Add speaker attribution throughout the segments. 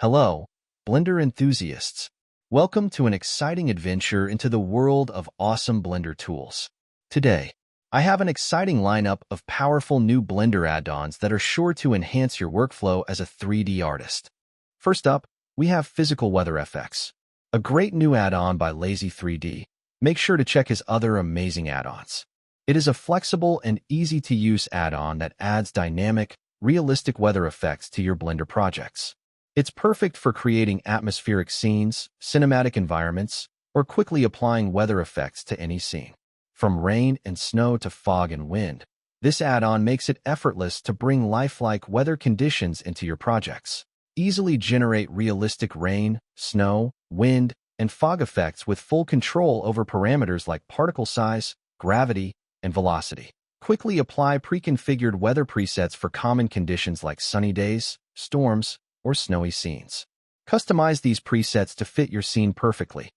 Speaker 1: Hello, Blender enthusiasts. Welcome to an exciting adventure into the world of awesome Blender tools. Today, I have an exciting lineup of powerful new Blender add-ons that are sure to enhance your workflow as a 3D artist. First up, we have Physical Weather FX, a great new add-on by Lazy3D. Make sure to check his other amazing add-ons. It is a flexible and easy-to-use add-on that adds dynamic, realistic weather effects to your Blender projects. It's perfect for creating atmospheric scenes, cinematic environments, or quickly applying weather effects to any scene. From rain and snow to fog and wind, this add-on makes it effortless to bring lifelike weather conditions into your projects. Easily generate realistic rain, snow, wind, and fog effects with full control over parameters like particle size, gravity, and velocity. Quickly apply pre-configured weather presets for common conditions like sunny days, storms, or snowy scenes. Customize these presets to fit your scene perfectly.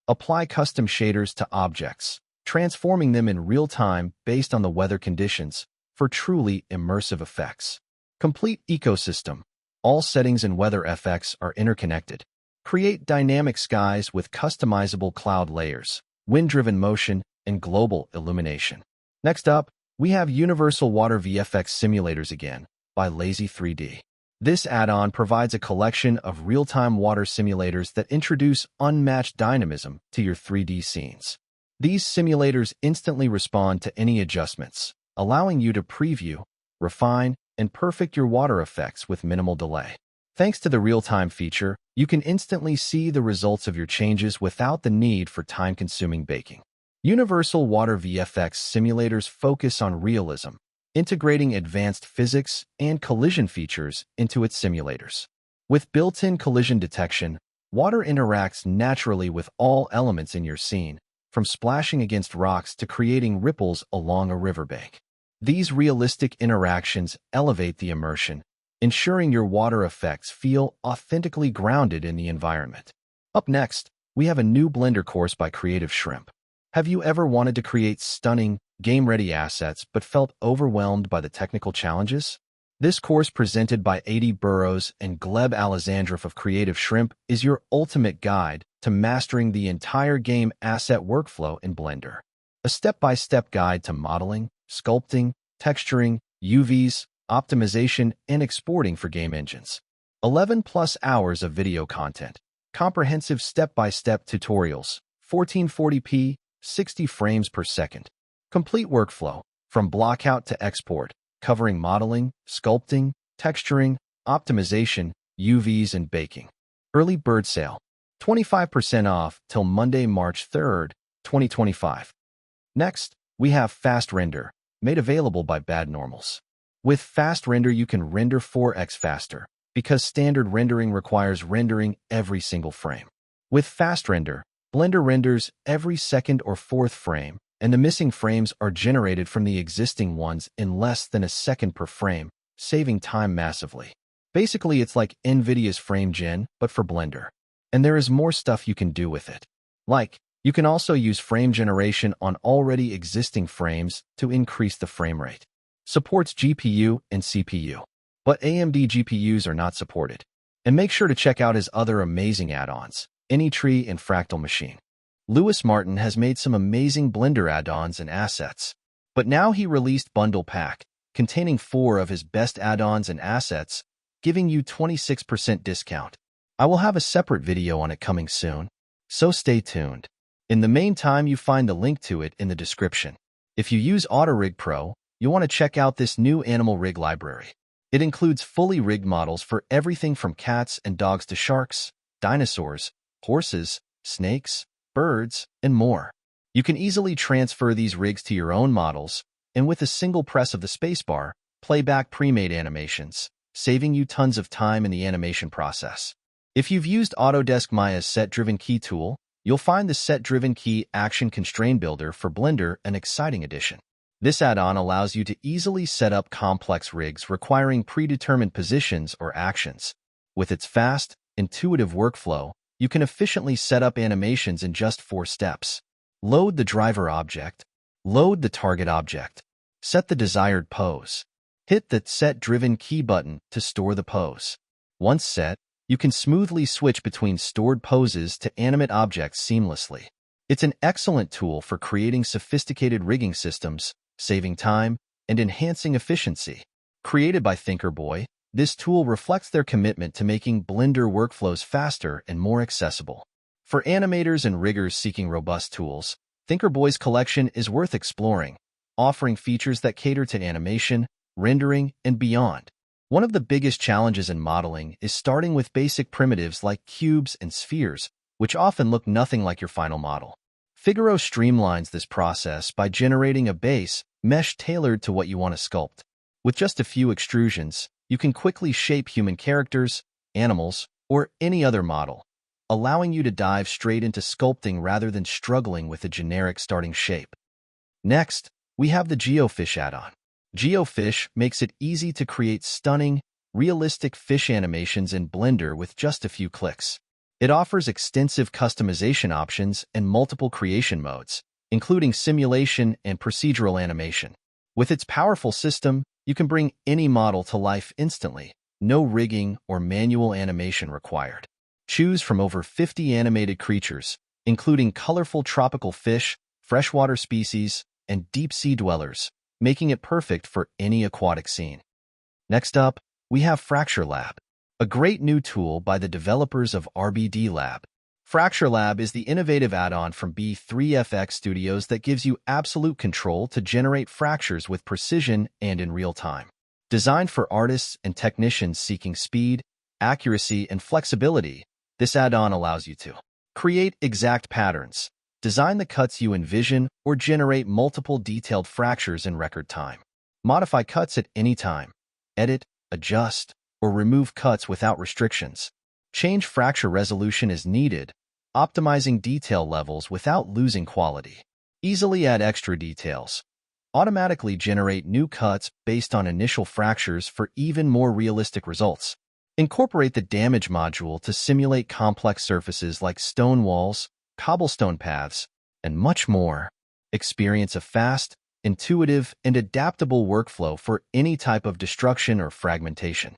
Speaker 1: Apply custom shaders to objects, transforming them in real time based on the weather conditions for truly immersive effects. Complete ecosystem. All settings and weather FX are interconnected. Create dynamic skies with customizable cloud layers, wind-driven motion, and global illumination. Next up, we have Universal Water VFX Simulators again by Lazy3D. This add-on provides a collection of real-time water simulators that introduce unmatched dynamism to your 3D scenes. These simulators instantly respond to any adjustments, allowing you to preview, refine, and perfect your water effects with minimal delay. Thanks to the real-time feature, you can instantly see the results of your changes without the need for time-consuming baking. Universal Water VFX simulators focus on realism, integrating advanced physics and collision features into its simulators. With built-in collision detection, water interacts naturally with all elements in your scene, from splashing against rocks to creating ripples along a riverbank. These realistic interactions elevate the immersion, ensuring your water effects feel authentically grounded in the environment. Up next, we have a new Blender course by Creative Shrimp. Have you ever wanted to create stunning, game-ready assets but felt overwhelmed by the technical challenges? This course presented by Adi Burrows and Gleb Alexandrov of Creative Shrimp is your ultimate guide to mastering the entire game asset workflow in Blender. A step-by-step guide to modeling, sculpting, texturing, UVs, optimization, and exporting for game engines. 11+ hours of video content, comprehensive step-by-step tutorials, 1440p, 60 frames per second. Complete workflow, from blockout to export, covering modeling, sculpting, texturing, optimization, UVs, and baking. Early bird sale. 25% off till Monday, March 3rd, 2025. Next, we have Fastrender, made available by Bad Normals. With Fastrender, you can render 4x faster, because standard rendering requires rendering every single frame. With Fastrender, Blender renders every second or fourth frame, and the missing frames are generated from the existing ones in less than a second per frame, saving time massively. Basically, it's like NVIDIA's frame gen, but for Blender. And there is more stuff you can do with it. Like, you can also use frame generation on already existing frames to increase the frame rate. Supports GPU and CPU, but AMD GPUs are not supported. And make sure to check out his other amazing add-ons, AnyTree and Fractal Machine. Lewis Martin has made some amazing Blender add-ons and assets, but now he released Bundle Pack, containing 4 of his best add-ons and assets, giving you 26% discount. I will have a separate video on it coming soon, so stay tuned. In the meantime, you find the link to it in the description. If you use AutoRig Pro, you'll want to check out this new animal rig library. It includes fully rigged models for everything from cats and dogs to sharks, dinosaurs, horses, snakes, birds, and more. You can easily transfer these rigs to your own models, and with a single press of the spacebar, play back pre-made animations, saving you tons of time in the animation process. If you've used Autodesk Maya's Set-Driven Key tool, you'll find the Set-Driven Key Action Constraint Builder for Blender an exciting addition. This add-on allows you to easily set up complex rigs requiring predetermined positions or actions. With its fast, intuitive workflow, you can efficiently set up animations in just 4 steps. Load the driver object, load the target object, set the desired pose. Hit the Set Driven Key button to store the pose. Once set, you can smoothly switch between stored poses to animate objects seamlessly. It's an excellent tool for creating sophisticated rigging systems, saving time, and enhancing efficiency. Created by Thinkerboy, this tool reflects their commitment to making Blender workflows faster and more accessible. For animators and riggers seeking robust tools, Thinkerboy's collection is worth exploring, offering features that cater to animation, rendering, and beyond. One of the biggest challenges in modeling is starting with basic primitives like cubes and spheres, which often look nothing like your final model. Figaro streamlines this process by generating a base mesh tailored to what you want to sculpt. With just a few extrusions, you can quickly shape human characters, animals, or any other model, allowing you to dive straight into sculpting rather than struggling with a generic starting shape. Next, we have the Geo-Fish add-on. Geo-Fish makes it easy to create stunning, realistic fish animations in Blender with just a few clicks. It offers extensive customization options and multiple creation modes, including simulation and procedural animation. With its powerful system, you can bring any model to life instantly, no rigging or manual animation required. Choose from over 50 animated creatures, including colorful tropical fish, freshwater species, and deep-sea dwellers, making it perfect for any aquatic scene. Next up, we have Fracturelab, a great new tool by the developers of RBD Lab. Fracturelab is the innovative add-on from B3FX Studios that gives you absolute control to generate fractures with precision and in real time. Designed for artists and technicians seeking speed, accuracy, and flexibility, this add-on allows you to create exact patterns, design the cuts you envision, or generate multiple detailed fractures in record time. Modify cuts at any time, edit, adjust, or remove cuts without restrictions. Change fracture resolution as needed, optimizing detail levels without losing quality. Easily add extra details. Automatically generate new cuts based on initial fractures for even more realistic results. Incorporate the damage module to simulate complex surfaces like stone walls, cobblestone paths, and much more. Experience a fast, intuitive, and adaptable workflow for any type of destruction or fragmentation.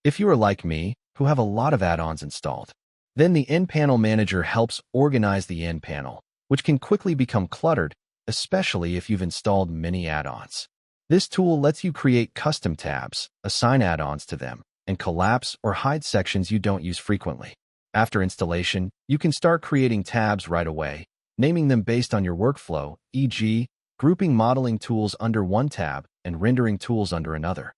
Speaker 1: If you are like me, who have a lot of add-ons installed, then the End Panel Manager helps organize the end panel, which can quickly become cluttered, especially if you've installed many add-ons. This tool lets you create custom tabs, assign add-ons to them, and collapse or hide sections you don't use frequently. After installation, you can start creating tabs right away, naming them based on your workflow, e.g., grouping modeling tools under one tab and rendering tools under another.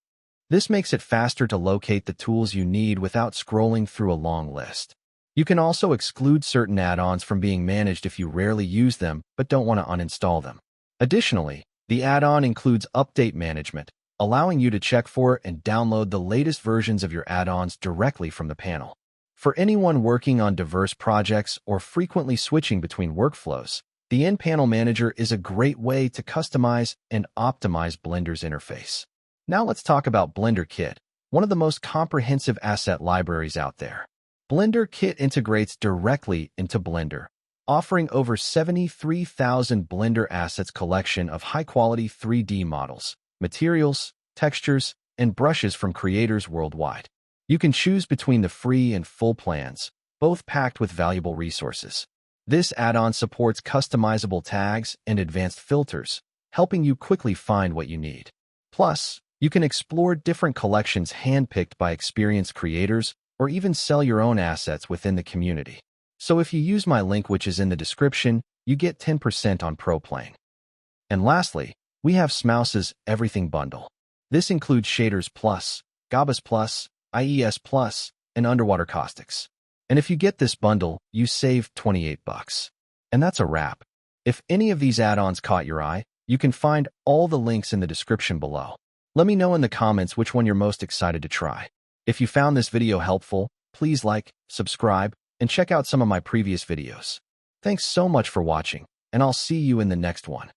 Speaker 1: This makes it faster to locate the tools you need without scrolling through a long list. You can also exclude certain add-ons from being managed if you rarely use them but don't want to uninstall them. Additionally, the add-on includes update management, allowing you to check for and download the latest versions of your add-ons directly from the panel. For anyone working on diverse projects or frequently switching between workflows, the End Panel Manager is a great way to customize and optimize Blender's interface. Now let's talk about BlenderKit, one of the most comprehensive asset libraries out there. BlenderKit integrates directly into Blender, offering over 73,000 Blender assets collection of high-quality 3D models, materials, textures, and brushes from creators worldwide. You can choose between the free and full plans, both packed with valuable resources. This add-on supports customizable tags and advanced filters, helping you quickly find what you need. Plus, you can explore different collections handpicked by experienced creators or even sell your own assets within the community. So if you use my link, which is in the description, you get 10% on ProPlane. And lastly, we have Smouse's Everything Bundle. This includes Shaders Plus, Gabas Plus, IES Plus, and Underwater Caustics. And if you get this bundle, you save $28. And that's a wrap. If any of these add-ons caught your eye, you can find all the links in the description below. Let me know in the comments which one you're most excited to try. If you found this video helpful, please like, subscribe, and check out some of my previous videos. Thanks so much for watching, and I'll see you in the next one.